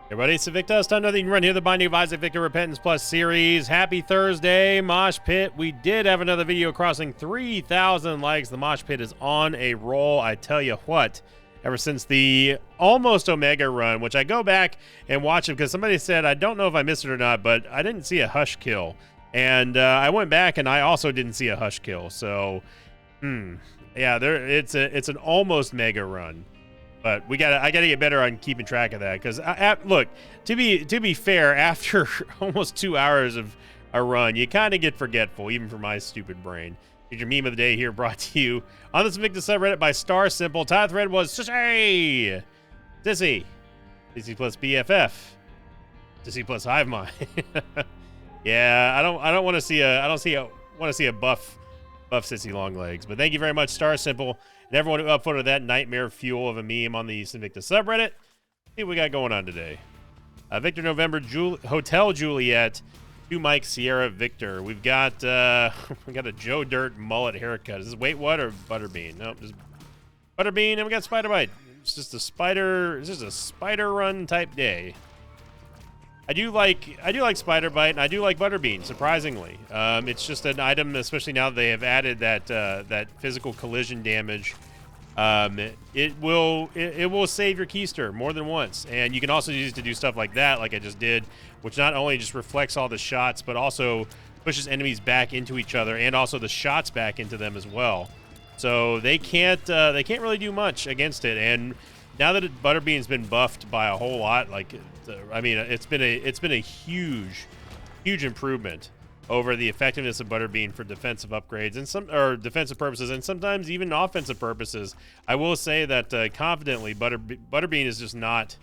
Everybody, it's Invictus. Time nothing run here. The Binding of Isaac Victor Repentance Plus series. Happy Thursday, Mosh Pit. We did have another video crossing 3,000 likes. The Mosh Pit is on a roll. I tell you what, ever since the almost Omega run, which I go back and watch it because somebody said, I don't know if I missed it or not, but I didn't see a Hush kill. And I went back and I also didn't see a Hush kill. So, yeah, it's an almost mega run. But I gotta get better on keeping track of that because look, to be fair, after almost 2 hours of a run, you kind of get forgetful, even for my stupid brain. Here's your meme of the day here, brought to you on the Invictus subreddit by Star Simple. Title thread was Sissy plus BFF, Sissy plus Hive Mind. Yeah, I don't want to see a buff Sissy long legs. But thank you very much, Star Simple. And everyone who upvoted that nightmare fuel of a meme on the Invictus subreddit. See what we got going on today. Victor November, Hotel Juliet, 2 Mike Sierra Victor. We've got we got a Joe Dirt mullet haircut. Is this Wait What or Butterbean? Nope, just Butterbean, and we got Spider Bite. It's just a spider run type day. I do like Spider Bite, and I do like Butterbean, surprisingly. It's just an item, especially now that they have added that physical collision damage. It will save your keister more than once, and you can also use it to do stuff like that, like I just did, which not only just reflects all the shots, but also pushes enemies back into each other, and also the shots back into them as well. So they can't really do much against it, and now that Butterbean's been buffed by a whole lot, like, I mean, it's been a huge improvement over the effectiveness of Butterbean for defensive upgrades and defensive purposes, and sometimes even offensive purposes. I will say that confidently, Butterbean is just not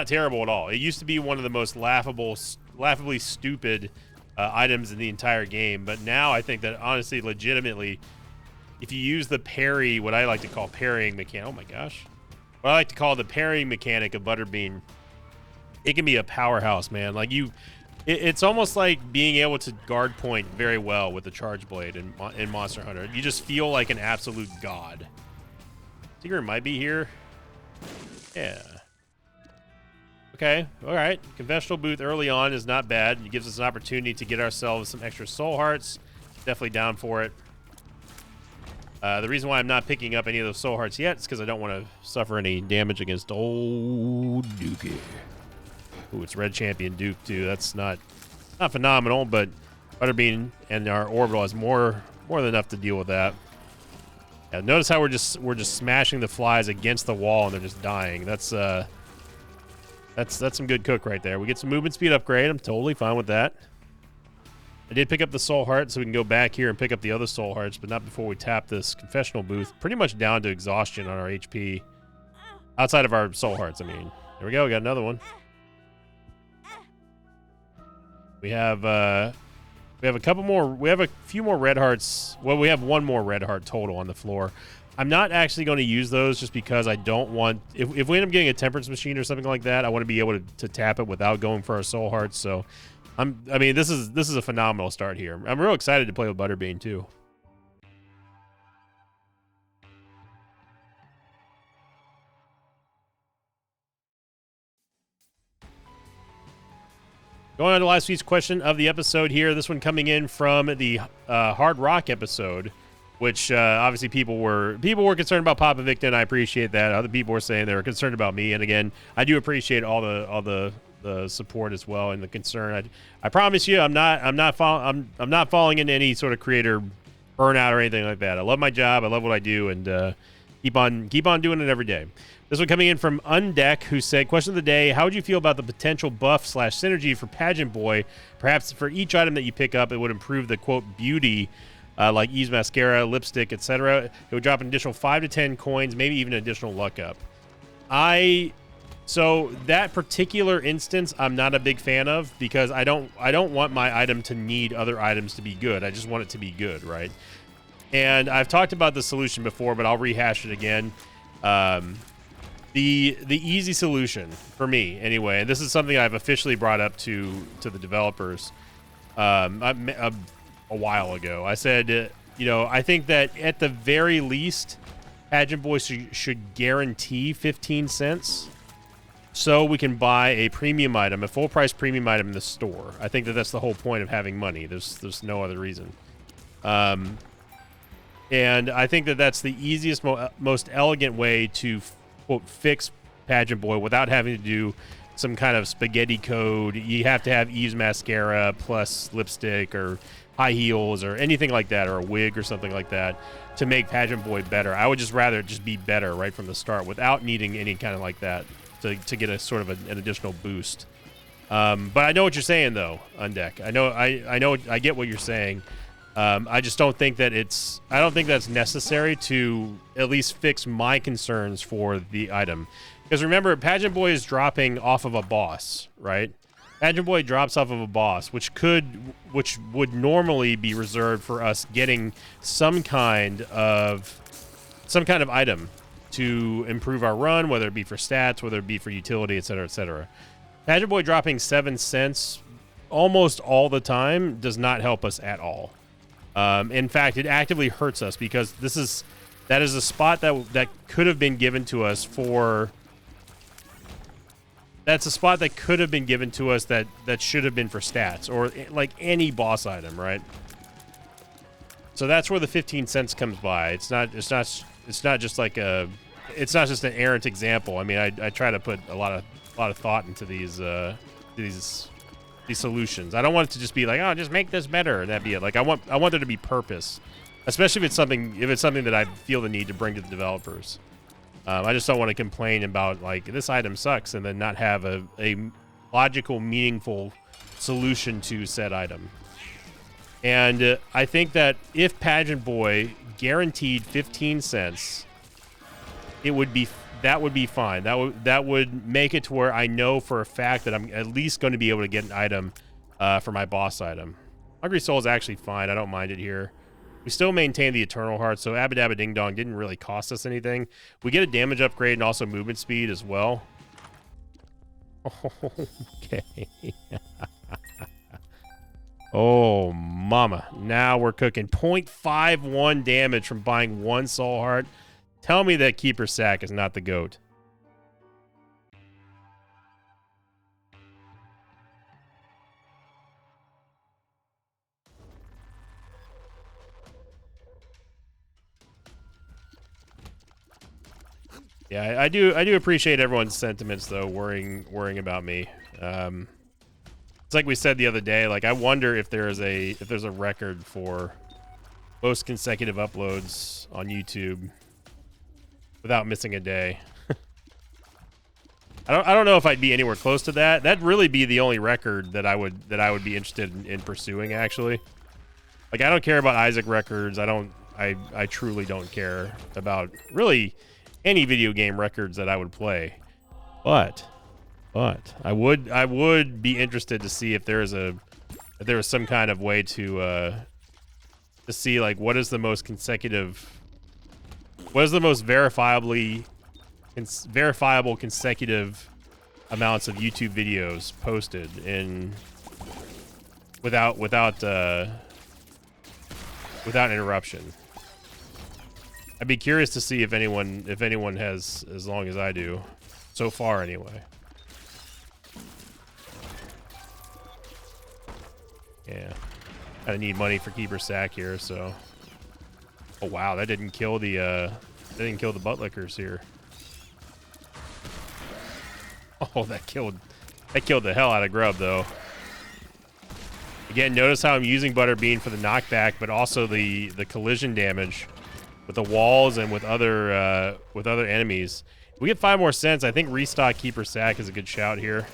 terrible at all. It used to be one of the most laughably stupid items in the entire game, but now I think that honestly, legitimately, if you use the parry, what I like to call parrying mechanic, oh my gosh, what I like to call the parrying mechanic of Butterbean, it can be a powerhouse, man. Like it's almost like being able to guard point very well with the Charge Blade in Monster Hunter. You just feel like an absolute god. Secret might be here. Yeah. Okay, all right. Confessional booth early on is not bad. It gives us an opportunity to get ourselves some extra soul hearts. Definitely down for it. The reason why I'm not picking up any of those soul hearts yet is because I don't want to suffer any damage against old Dookie. Ooh, it's Red Champion Duke too. That's not phenomenal, but Butterbean and our Orbital has more than enough to deal with that. Yeah, notice how we're just smashing the flies against the wall and they're just dying. That's some good cook right there. We get some movement speed upgrade. I'm totally fine with that. I did pick up the soul heart, so we can go back here and pick up the other soul hearts, but not before we tap this confessional booth. Pretty much down to exhaustion on our HP. Outside of our soul hearts, I mean. There we go, we got another one. We have a couple more, we have a few more red hearts. Well, we have one more red heart total on the floor. I'm not actually going to use those just because I don't want, if we end up getting a temperance machine or something like that, I want to be able to tap it without going for our soul hearts, so I mean, this is a phenomenal start here. I'm real excited to play with Butterbean too. Going on to last week's question of the episode here. This one coming in from the Hard Rock episode, which obviously people were concerned about Papa Victor, and I appreciate that. Other people were saying they were concerned about me, and again, I do appreciate all the support as well and the concern. I promise you, I'm not falling into any sort of creator burnout or anything like that. I love my job. I love what I do, and keep on doing it every day. This one coming in from Undeck, who said, question of the day, how would you feel about the potential buff/synergy for Pageant Boy? Perhaps for each item that you pick up, it would improve the, quote, beauty, like ease mascara, lipstick, etc. It would drop an additional 5 to 10 coins, maybe even an additional luck up. So that particular instance, I'm not a big fan of because I don't want my item to need other items to be good. I just want it to be good, right? And I've talked about the solution before, but I'll rehash it again. The easy solution for me, anyway, and this is something I've officially brought up to the developers a while ago. I said, I think that at the very least, Pageant Boy should guarantee 15 cents so we can buy a premium item, a full price premium item in the store. I think that that's the whole point of having money. There's no other reason. And I think that that's the easiest, most elegant way to, quote, fix Pageant Boy without having to do some kind of spaghetti code. You have to have Eve's mascara plus lipstick or high heels or anything like that, or a wig or something like that to make Pageant Boy better. I would just rather just be better right from the start without needing any kind of like that to get a sort of an additional boost. But I know what you're saying though, Undeck. I know I get what you're saying. I just don't think that I don't think that's necessary to at least fix my concerns for the item. Because remember, Pageant Boy is dropping off of a boss, right? Pageant Boy drops off of a boss, which would normally be reserved for us getting some kind of item to improve our run, whether it be for stats, whether it be for utility, etc., etc. Pageant Boy dropping 7 cents almost all the time does not help us at all. In fact, it actively hurts us because that is a spot that could have been given to us for. That's a spot that could have been given to us that should have been for stats or like any boss item, right? So that's where the 15 cents comes by. It's not just like it's not just an errant example. I mean, I try to put a lot of thought into these solutions. I don't want it to just be like, oh, just make this better and that'd be it. Like I want there to be purpose, especially if it's something that I feel the need to bring to the developers. I just don't want to complain about like this item sucks and then not have a logical, meaningful solution to said item. And I think that if Pageant Boy guaranteed 15 cents, that would be fine. That would make it to where I know for a fact that I'm at least going to be able to get an item for my boss item. Hungry Soul is actually fine. I don't mind it here. We still maintain the Eternal Heart, so Abba Dabba Ding Dong didn't really cost us anything. We get a damage upgrade and also movement speed as well. Okay. Oh, mama. Now we're cooking. 0.51 damage from buying 1 Soul Heart. Tell me that Keeper Sack is not the GOAT. Yeah, I do appreciate everyone's sentiments though, worrying about me. It's like we said the other day, like I wonder if there's a record for most consecutive uploads on YouTube without missing a day. I don't know if I'd be anywhere close to that. That'd really be the only record that I would be interested in pursuing actually. Like I don't care about Isaac records. I truly don't care about really any video game records that I would play, but I would be interested to see if there was some kind of way to see like what is the most verifiable consecutive amounts of YouTube videos posted in without interruption. I'd be curious to see if anyone has as long as I do, so far anyway. Yeah, I need money for Keeper Sack here, so. Oh wow, that didn't kill the butt lickers here. Oh, that killed the hell out of Grub though. Again, notice how I'm using Butterbean for the knockback, but also the collision damage with the walls and with other enemies. If we get 5 more cents, I think restock Keeper Sack is a good shout here.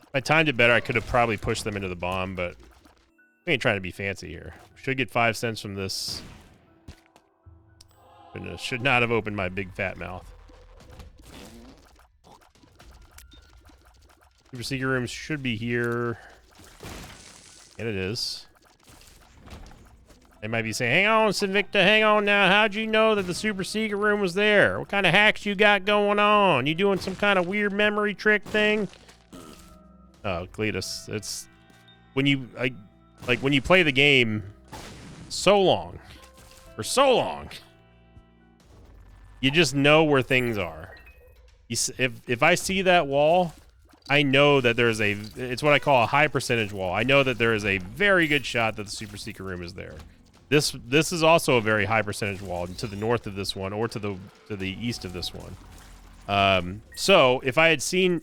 If I timed it better, I could have probably pushed them into the bomb, but we ain't trying to be fancy here. Should get 5 cents from this. Should not have opened my big fat mouth. Super Secret Rooms should be here. And it is. They might be saying, hang on, Sinvicta, hang on now. How'd you know that the Super Secret Room was there? What kind of hacks you got going on? You doing some kind of weird memory trick thing? Oh, Cletus, it's when you when you play the game for so long, you just know where things are. If I see that wall, I know that there's it's what I call a high percentage wall. I know that there is a very good shot that the super secret room is there. This is also a very high percentage wall to the north of this one, or to the east of this one. So if I had seen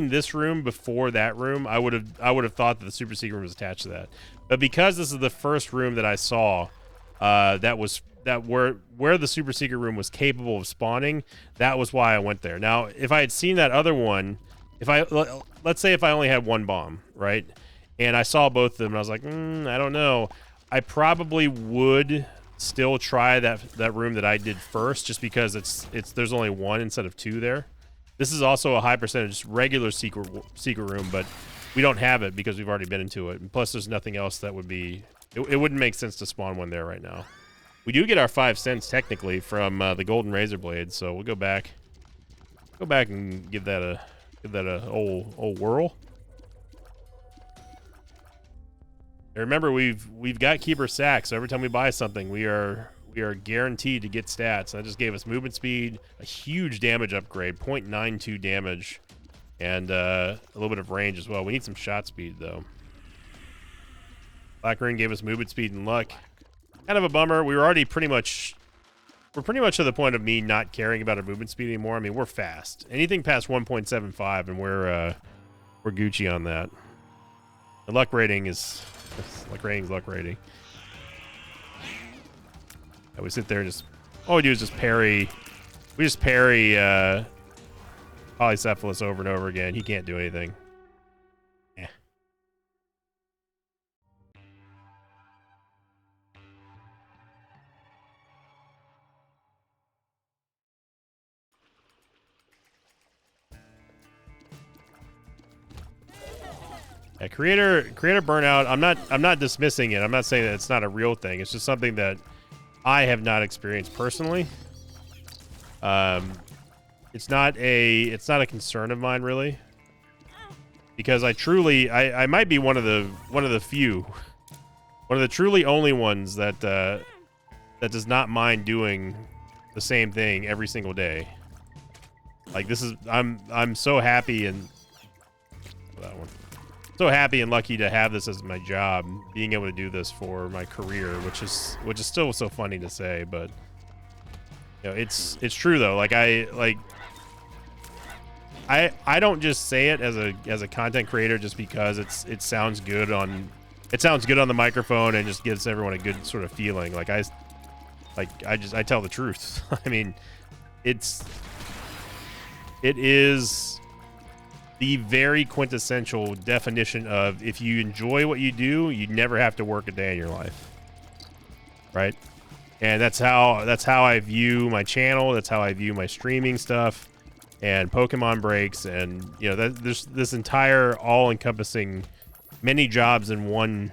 this room before that room, I would have thought that the super secret room was attached to that. But because this is the first room that I saw, where the super secret room was capable of spawning, that was why I went there. Now, if I had seen that other one, let's say if I only had one bomb, right, and I saw both of them, and I was like, I don't know, I probably would still try that room that I did first, just because there's only one instead of two there. This is also a high percentage regular secret room, but we don't have it because we've already been into it. And plus, there's nothing else that would be. It wouldn't make sense to spawn one there right now. We do get our 5 cents technically from the golden razor blade, so we'll go back and give that a old whirl. And remember, we've got keeper sacks, so every time we buy something, we are guaranteed to get stats. That just gave us movement speed, a huge damage upgrade, 0.92 damage, and a little bit of range as well. We need some shot speed though. Black Ring gave us movement speed and luck. Kind of a bummer. We're pretty much to the point of me not caring about our movement speed anymore. I mean, we're fast. Anything past 1.75, and we're Gucci on that. The luck rating is luck rating. And we sit there and just all we do is just parry. We just parry Polycephalus over and over again. He can't do anything. Yeah, creator burnout. I'm not dismissing it. I'm not saying that it's not a real thing. It's just something that I have not experienced personally. It's not a concern of mine really, because I might be one of the few, one of the truly only ones that does not mind doing the same thing every single day. Like this is I'm so happy and that one. So happy and lucky to have this as my job, being able to do this for my career, which is still so funny to say, but you know, it's true though. Like I don't just say it as a content creator just because it sounds good on the microphone and just gives everyone a good sort of feeling. Like I tell the truth. I mean, it is the very quintessential definition of, if you enjoy what you do, you never have to work a day in your life, right? And that's how I view my channel. That's how I view my streaming stuff and Pokemon breaks, and you know, there's this entire all-encompassing many jobs in one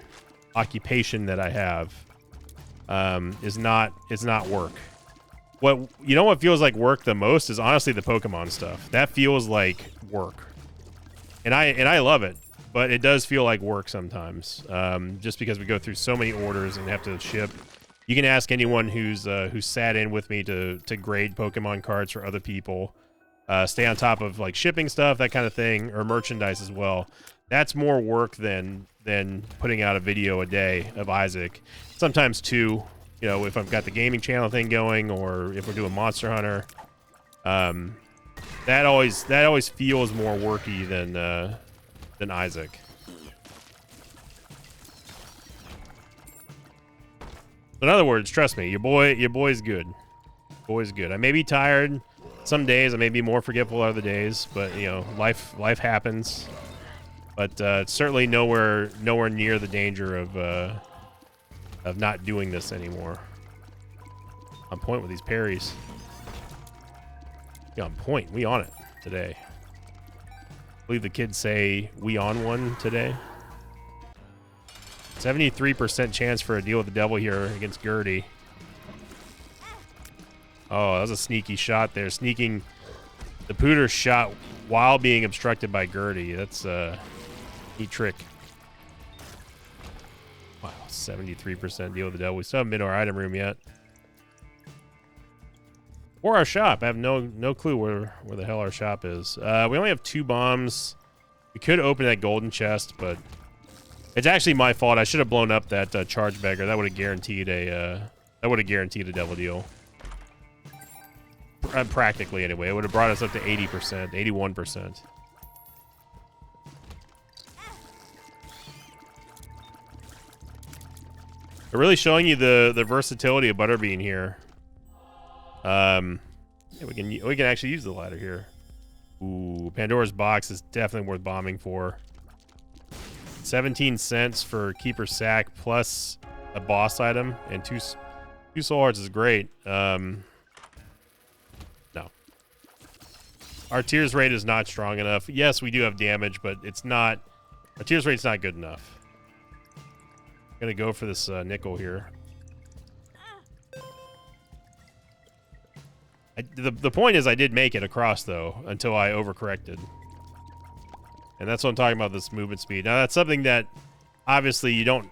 occupation that I have is not work. What feels like work the most is honestly the Pokemon stuff. That feels like work. And I love it, but it does feel like work sometimes, just because we go through so many orders and have to ship. You can ask anyone who's sat in with me to grade Pokemon cards for other people, stay on top of like shipping stuff, that kind of thing, or merchandise as well. That's more work than putting out a video a day of Isaac. Sometimes two, you know, if I've got the gaming channel thing going, or if we're doing Monster Hunter. That always feels more worky than Isaac. In other words, trust me, your boy's good. Boy's good. I may be tired some days. I may be more forgetful other days, but you know, life happens. But it's certainly nowhere near the danger of not doing this anymore. On point with these parries. On point. We on it today. I believe the kids say we on one today. 73% chance for a deal with the devil here against Gurdy. Oh, that was a sneaky shot there. Sneaking the Pooter shot while being obstructed by Gurdy. That's a neat trick. Wow, 73% deal with the devil. We still haven't been to our item room yet. Or our shop. I have no clue where the hell our shop is. We only have 2 bombs. We could open that golden chest, but it's actually my fault. I should have blown up that charge beggar. That would have guaranteed a devil deal. Practically, anyway. It would have brought us up to 80%, 81%. They're really showing you the versatility of Butterbean here. Yeah, we can actually use the ladder here. Ooh, Pandora's box is definitely worth bombing for. 17 cents for Keeper Sack plus a boss item and two soul hearts is great. No. Our tears rate is not strong enough. Yes, we do have damage, but it's not... Our tears rate's not good enough. I'm gonna go for this nickel here. The point is I did make it across, though, until I overcorrected. And that's what I'm talking about, this movement speed. Now, that's something that, obviously, you don't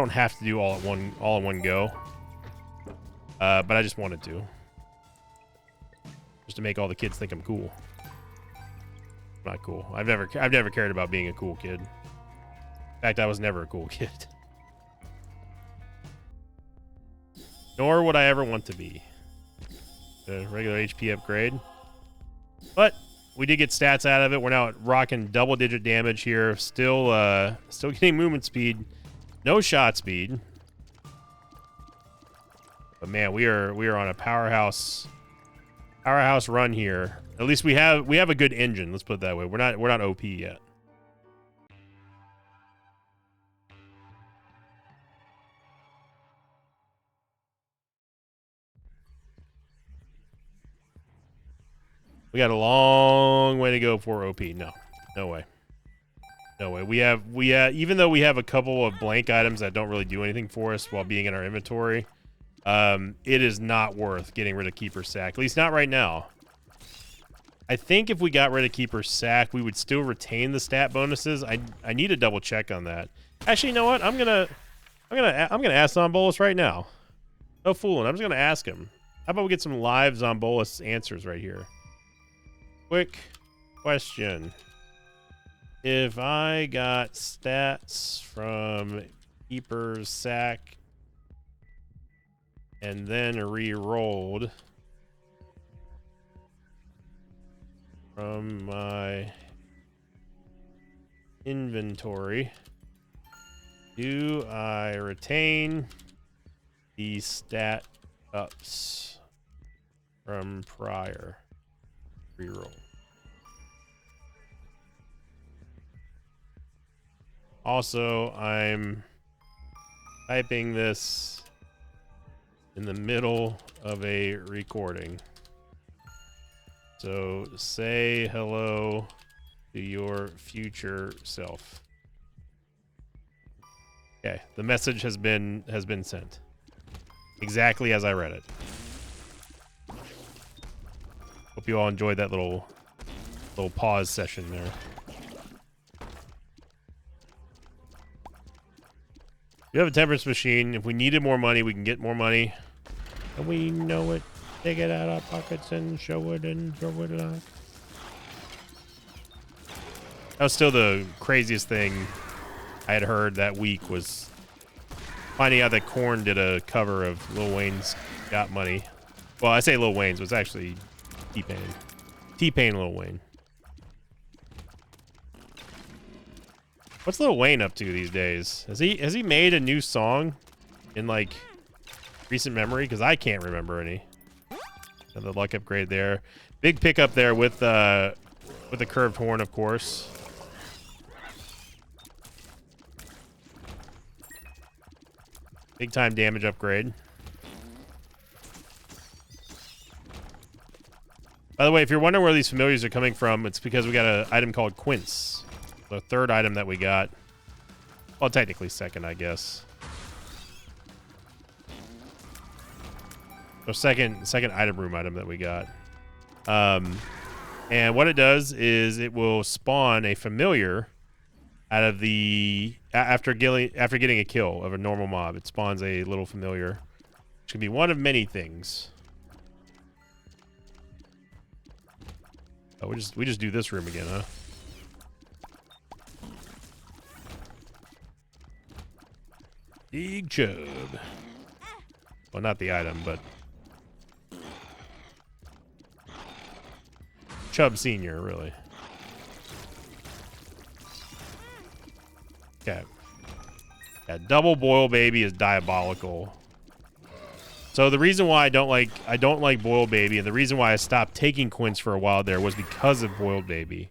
have to do all in one go. But I just wanted to. Just to make all the kids think I'm cool. I'm not cool. I've never cared about being a cool kid. In fact, I was never a cool kid. Nor would I ever want to be. A regular HP upgrade. But we did get stats out of it. We're now rocking double-digit damage here. Still getting movement speed. No shot speed. But man, we are on a powerhouse run here. At least we have a good engine. Let's put it that way. We're not OP yet. We got a long way to go for OP. No way. No way. We have even though we have a couple of blank items that don't really do anything for us while being in our inventory, it is not worth getting rid of Keeper Sack. At least not right now. I think if we got rid of Keeper Sack, we would still retain the stat bonuses. I need to double check on that. Actually, you know what? I'm gonna ask Zombolus right now. No fooling. I'm just gonna ask him. How about we get some live Zombolus answers right here? Quick question. If I got stats from Keeper Sack and then re-rolled from my inventory, do I retain the stat ups from prior re-roll? Also, I'm typing this in the middle of a recording. So say hello to your future self. Okay, the message has been sent. Exactly as I read it. Hope you all enjoyed that little pause session there. We have a temperance machine. If we needed more money, we can get more money. And we know it. Take it out of our pockets and show it and throw it out. That was still the craziest thing I had heard that week, was finding out that Korn did a cover of Lil Wayne's Got Money. Well, I say Lil Wayne's, was actually T-Pain. T-Pain Lil Wayne. What's Lil Wayne up to these days? Has he made a new song in like recent memory? Because I can't remember any. Another luck upgrade there. Big pickup there with the curved horn, of course. Big time damage upgrade. By the way, if you're wondering where these familiars are coming from, it's because we got an item called Quince. The third item that we got. Well, technically second, I guess. Or second item room item that we got. And what it does is it will spawn a familiar out of the after getting a kill of a normal mob. It spawns a little familiar, which can be one of many things. Oh, we just do this room again, huh? Big Chub. Well, not the item, but Chub Senior, really. Okay. Yeah, double boil baby is diabolical. So the reason why I don't like boiled baby, and the reason why I stopped taking quints for a while there was because of boiled baby.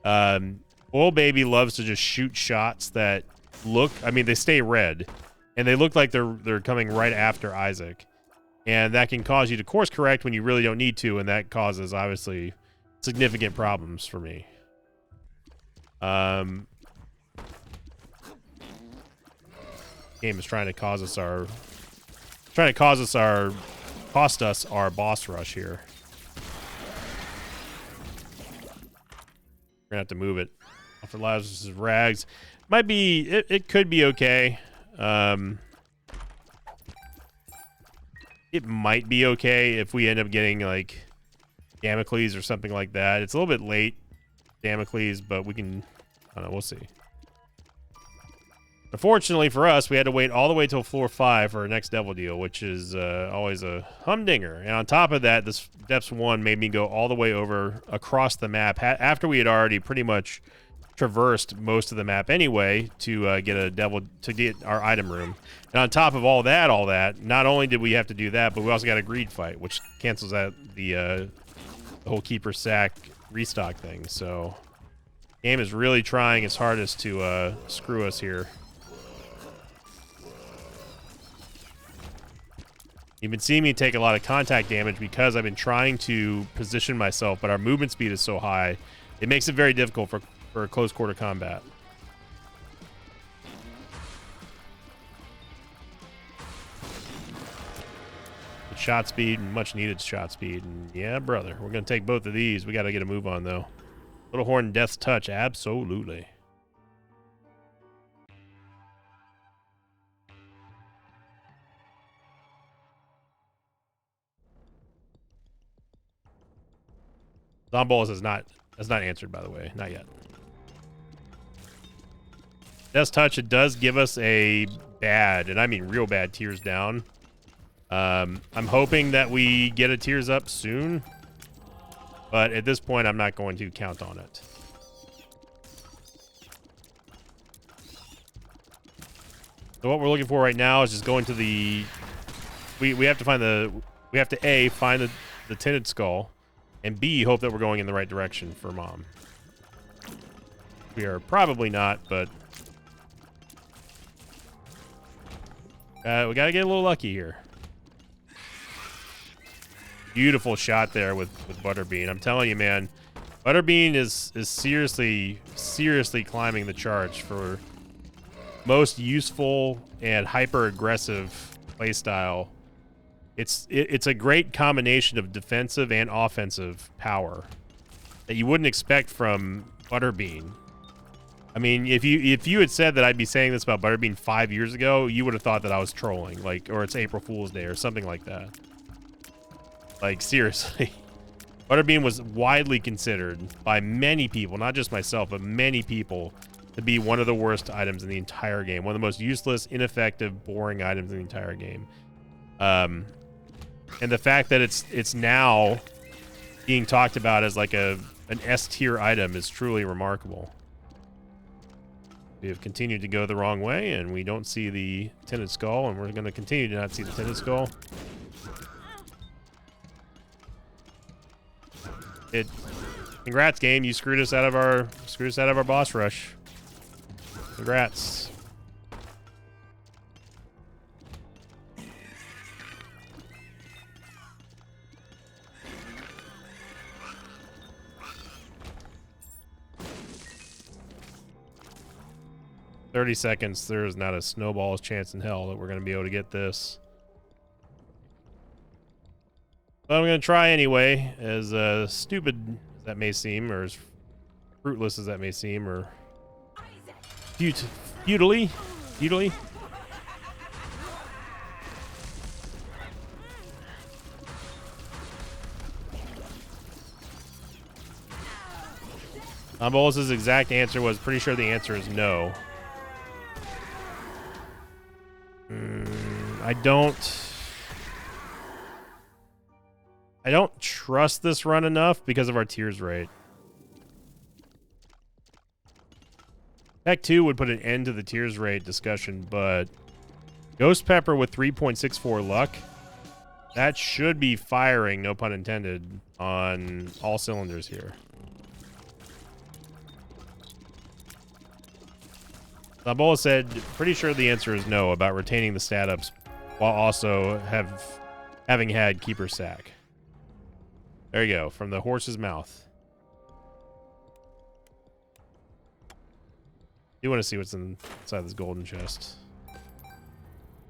Boiled baby loves to just shoot shots that look, I mean, they stay red, and they look like they're coming right after Isaac, and that can cause you to course correct when you really don't need to, and that causes obviously significant problems for me. Game is trying to cost us our boss rush here. We're gonna have to move it. For Lazarus' rags. Might be it could be okay. It might be okay if we end up getting like Damocles or something like that. It's a little bit late, Damocles, but we can, I don't know, we'll see. Unfortunately for us, we had to wait all the way till floor 5 for our next devil deal, which is always a humdinger. And on top of that, this Depths 1 made me go all the way over across the map after we had already pretty much traversed most of the map anyway to get our item room. And on top of all that, not only did we have to do that, but we also got a greed fight, which cancels out the whole keeper sack restock thing. So game is really trying its hardest to screw us here. You've been seeing me take a lot of contact damage because I've been trying to position myself, but our movement speed is so high, it makes it very difficult for close quarter combat. Shot speed, much needed shot speed, and yeah, brother, we're gonna take both of these. We gotta get a move on though. Little Horn Death's Touch, absolutely. Zomballs has not answered, by the way, not yet. Death's Touch, it does give us a bad, and I mean real bad, tears down. I'm hoping that we get a tears up soon, but at this point, I'm not going to count on it. So what we're looking for right now is just going to the. We have to find the. We have to A, find the tinted skull, and B, hope that we're going in the right direction for Mom. We are probably not, but we gotta get a little lucky here. Beautiful shot there with Butterbean. I'm telling you, man, Butterbean is seriously climbing the charts for most useful and hyper aggressive playstyle. It's a great combination of defensive and offensive power that you wouldn't expect from Butterbean. I mean, if you had said that I'd be saying this about Butterbean 5 years ago, you would have thought that I was trolling, like, or it's April Fool's Day or something like that. Like, seriously. Butterbean was widely considered by many people, not just myself, but many people, to be one of the worst items in the entire game. One of the most useless, ineffective, boring items in the entire game. And the fact that it's now being talked about as like an S-tier item is truly remarkable. We have continued to go the wrong way, and we don't see the tinted skull, and we're going to continue to not see the tinted skull. Congrats, game. You screwed us out of our boss rush. Congrats. "30 seconds. There is not a snowball's chance in hell that we're going to be able to get this. But I'm going to try anyway, as stupid as that may seem, or as fruitless as that may seem, or futilely. Bolus's exact answer was pretty sure the answer is no. I don't trust this run enough because of our tiers rate. Pack 2 would put an end to the tiers rate discussion, but Ghost Pepper with 3.64 luck, that should be firing, no pun intended, on all cylinders here. Nabola said, pretty sure the answer is no about retaining the stat ups while also having had Keeper Sack. There you go, from the horse's mouth. You want to see what's inside this golden chest.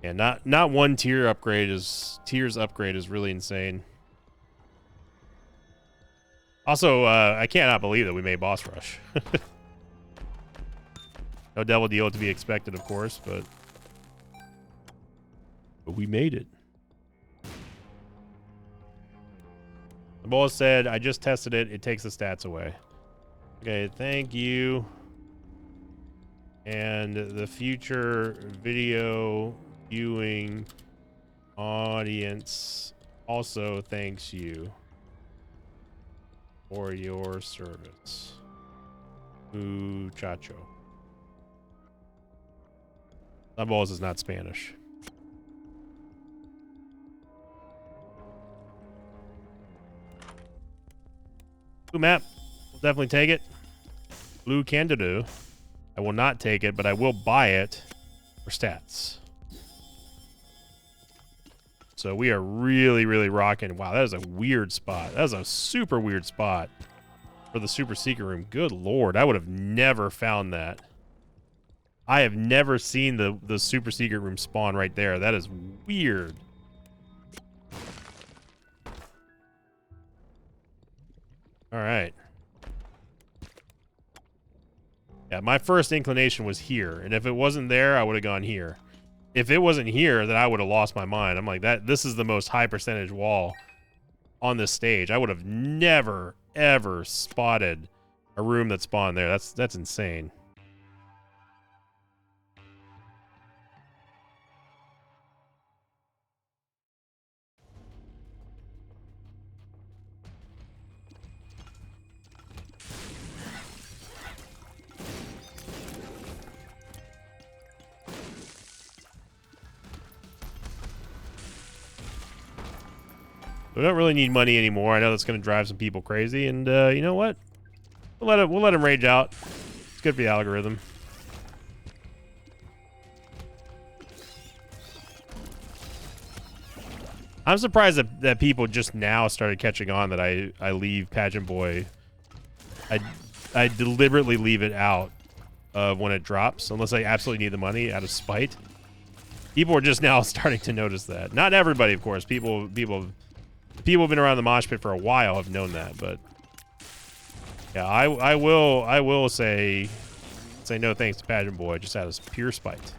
Yeah, not one tiers upgrade is really insane. Also, I cannot believe that we made boss rush. No devil deal to be expected, of course, but we made it. The boss said, I just tested it. It takes the stats away. Okay, thank you. And the future video viewing audience also thanks you for your service. Muchacho. Balls is not Spanish. Blue map. We'll definitely take it. Blue Candido. I will not take it, but I will buy it for stats. So we are really, really rocking. Wow, that is a weird spot. That is a super weird spot for the super secret room. Good lord, I would have never found that. I have never seen the super secret room spawn right there. That is weird. All right. Yeah, my first inclination was here, and if it wasn't there, I would have gone here. If it wasn't here, then I would have lost my mind. I'm like, this is the most high percentage wall on this stage. I would have never, ever spotted a room that spawned there. That's insane. We don't really need money anymore. I know that's going to drive some people crazy, and you know what? We'll let him rage out. It's good for the algorithm. I'm surprised that people just now started catching on that I leave Pageant Boy. I deliberately leave it out of when it drops, unless I absolutely need the money out of spite. People are just now starting to notice that. Not everybody, of course. People have been around the mosh pit for a while have known that, but yeah, I will say no thanks to Pageant Boy just out of pure spite.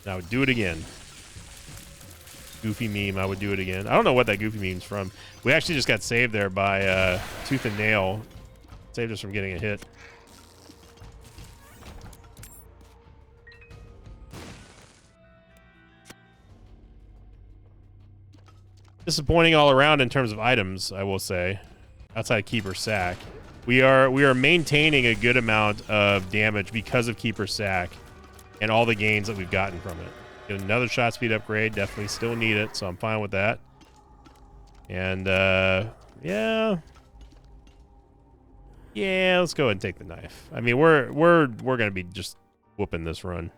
And I would do it again. Goofy meme, I would do it again. I don't know what that goofy meme's from. We actually just got saved there by Tooth and Nail. Saved us from getting a hit. Disappointing all around in terms of items, I will say. Outside Keeper Sack, we are maintaining a good amount of damage because of Keeper Sack and all the gains that we've gotten from it. Get another shot speed upgrade, definitely still need it, so I'm fine with that. And yeah, let's go ahead and take the knife. I mean, we're gonna be just whooping this run.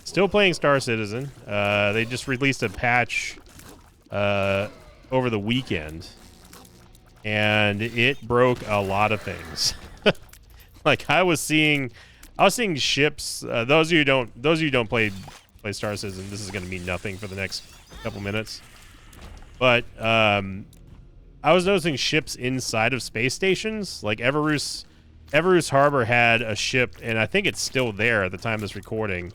Still playing Star Citizen. They just released a patch over the weekend, and it broke a lot of things. Like I was seeing ships. Those of you who don't play Star Citizen, this is going to mean nothing for the next couple minutes. But I was noticing ships inside of space stations. Like Everus Everus Harbor had a ship, and I think it's still there at the time of this recording,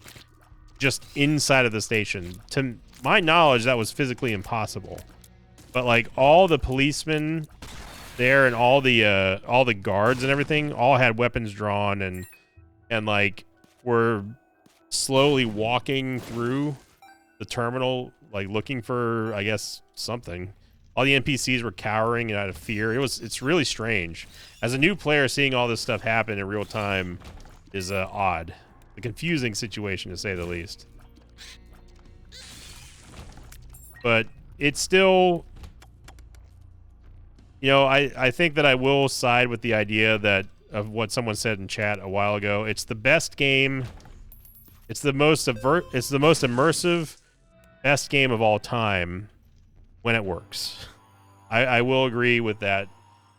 just inside of the station. To my knowledge, that was physically impossible. But like all the policemen there and all the guards and everything all had weapons drawn and like were slowly walking through the terminal, like looking for, I guess, something. All the NPCs were cowering and out of fear. It's really strange. As a new player, seeing all this stuff happen in real time is odd. A confusing situation, to say the least. But it's still, you know, I think that I will side with the idea that of what someone said in chat a while ago. It's the best game. It's the most immersive, best game of all time when it works. I will agree with that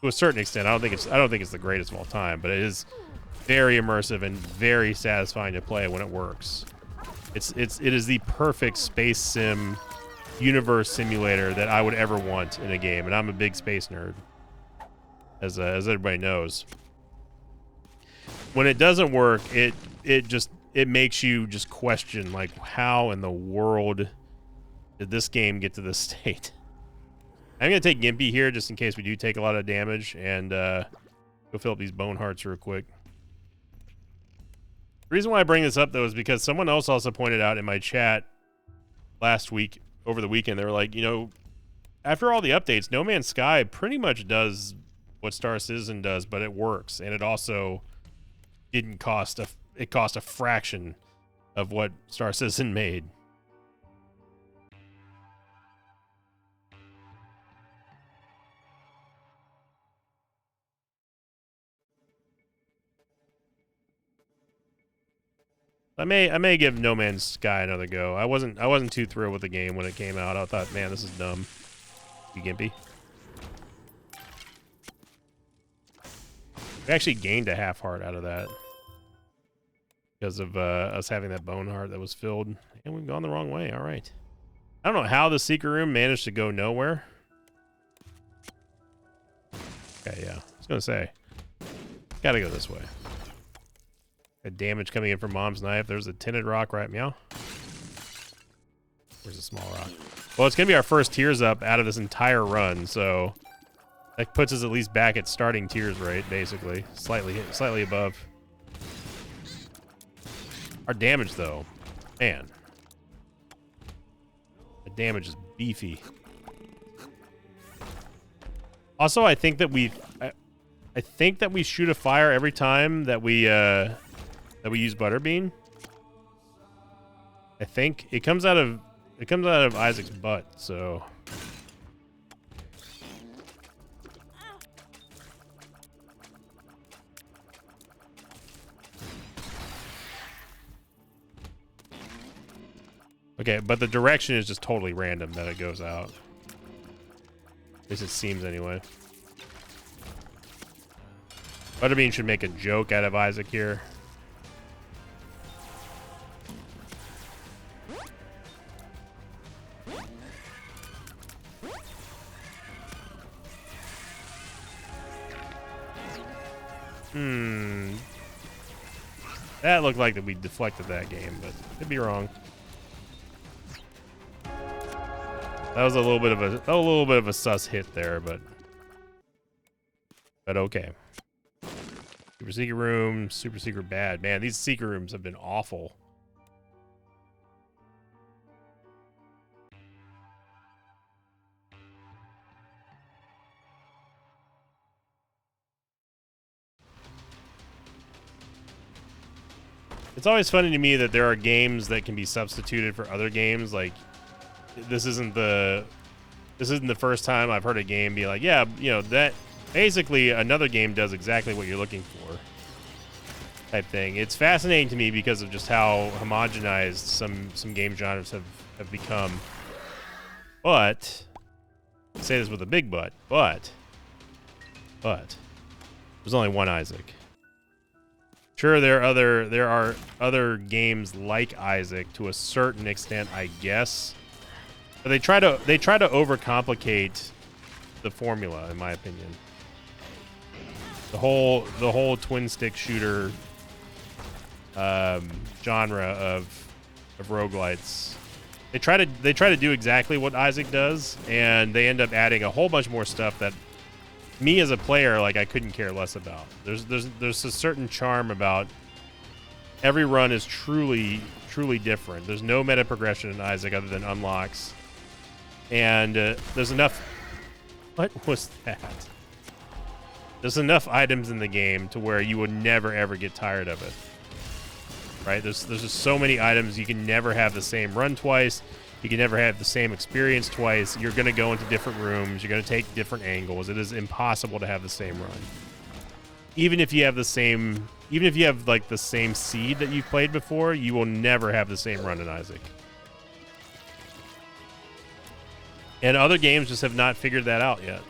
to a certain extent. I don't think it's the greatest of all time, but it is very immersive and very satisfying to play when it works. It is the perfect space sim universe simulator that I would ever want in a game, and I'm a big space nerd, as everybody knows. When it doesn't work, it makes you just question, like, how in the world did this game get to this state? I'm gonna take Gimpy here just in case we do take a lot of damage, and go fill up these bone hearts real quick. The reason why I bring this up though is because someone else also pointed out in my chat last week, over the weekend, they were like, you know, after all the updates, No Man's Sky pretty much does what Star Citizen does, but it works, and it also didn't cost it cost a fraction of what Star Citizen made. I may give No Man's Sky another go. I wasn't too thrilled with the game when it came out. I thought, man, this is dumb. You gimpy. We actually gained a half heart out of that because of us having that bone heart that was filled, and we've gone the wrong way. All right. I don't know how the secret room managed to go nowhere. Okay, yeah. I was gonna say, gotta go this way. Damage coming in from Mom's knife. There's a tinted rock, right? Meow. Where's a small rock? Well, it's gonna be our first tears up out of this entire run, so that puts us at least back at starting tears rate, basically, slightly above. Our damage, though, man, the damage is beefy. Also, I think that we shoot a fire every time that we use Butterbean. I think it comes out of Isaac's butt, so okay, but the direction is just totally random that it goes out. At least it seems anyway. Butterbean should make a joke out of Isaac here. That looked like that we deflected that game, but could be wrong. That was a little bit of a sus hit there, but okay. Super secret room, super secret bad. Man, these secret rooms have been awful. It's always funny to me that there are games that can be substituted for other games. Like, this isn't the first time I've heard a game be like, yeah, you know, that basically another game does exactly what you're looking for, type thing. It's fascinating to me because of just how homogenized some game genres have become. But I say this with a big but there's only one Isaac. Sure, there are other games like Isaac to a certain extent, I guess, but they try to overcomplicate the formula, in my opinion. The whole twin stick shooter genre of roguelites. They try to do exactly what Isaac does, and they end up adding a whole bunch more stuff that me as a player, like, I couldn't care less about. There's a certain charm about every run is truly different. There's no meta progression in Isaac other than unlocks, and there's enough. What was that? There's enough items in the game to where you would never ever get tired of it. Right? There's just so many items. You can never have the same run twice. You can never have the same experience twice. You're going to go into different rooms. You're going to take different angles. It is impossible to have the same run. Even if you have like the same seed that you've played before, you will never have the same run in Isaac. And other games just have not figured that out yet.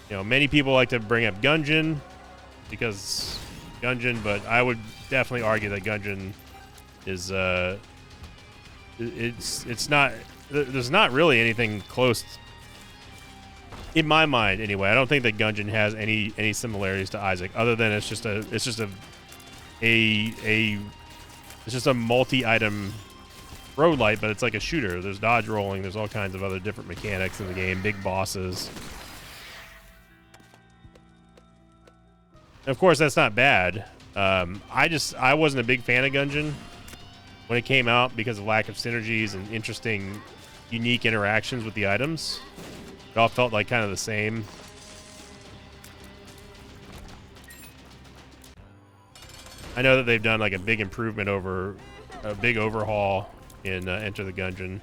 You know, many people like to bring up Gungeon because Gungeon, but I would definitely argue that Gungeon is it's not, there's not really anything close in my mind anyway. I don't think that Gungeon has any similarities to Isaac, other than it's just a multi-item roguelite, but it's like a shooter. There's dodge rolling, there's all kinds of other different mechanics in the game, big bosses. And of course, that's not bad. I wasn't a big fan of Gungeon when it came out because of lack of synergies and interesting, unique interactions with the items. It all felt like kind of the same. I know that they've done like a big improvement over a big overhaul in Enter the Gungeon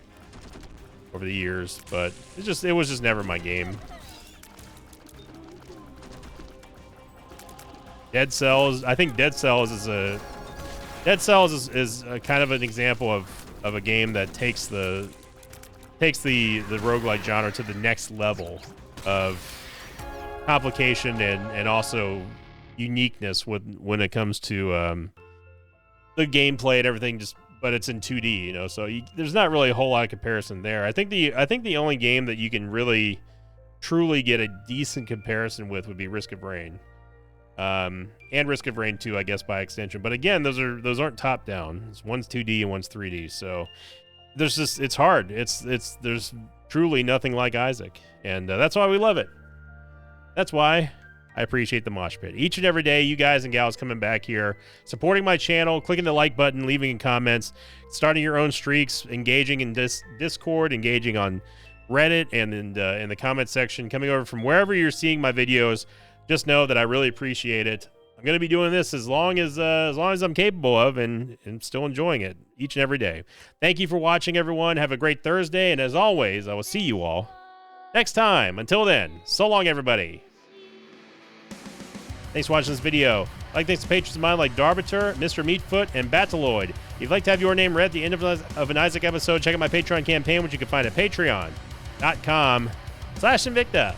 over the years, but it was just never my game. Dead Cells. I think Dead Cells is a kind of an example of a game that takes the roguelike genre to the next level of complication and also uniqueness when it comes to the gameplay and everything. But it's in 2D, you know, so there's not really a whole lot of comparison there. I think the only game that you can really truly get a decent comparison with would be Risk of Rain. And Risk of Rain 2, I guess, by extension. But again, those aren't top down. One's 2D and one's 3D. So it's hard. There's truly nothing like Isaac, and that's why we love it. That's why I appreciate the Mosh Pit. Each and every day, you guys and gals coming back here, supporting my channel, clicking the like button, leaving in comments, starting your own streaks, engaging in Discord, engaging on Reddit, and in the comment section, coming over from wherever you're seeing my videos. Just know that I really appreciate it. I'm going to be doing this as long as I'm capable of, and still enjoying it each and every day. Thank you for watching, everyone. Have a great Thursday, and as always, I will see you all next time. Until then, so long, everybody. Thanks for watching this video. Thanks to patrons of mine like Darbiter, Mr. Meatfoot, and Bataloid. If you'd like to have your name read at the end of an Isaac episode, check out my Patreon campaign, which you can find at patreon.com/Invicta.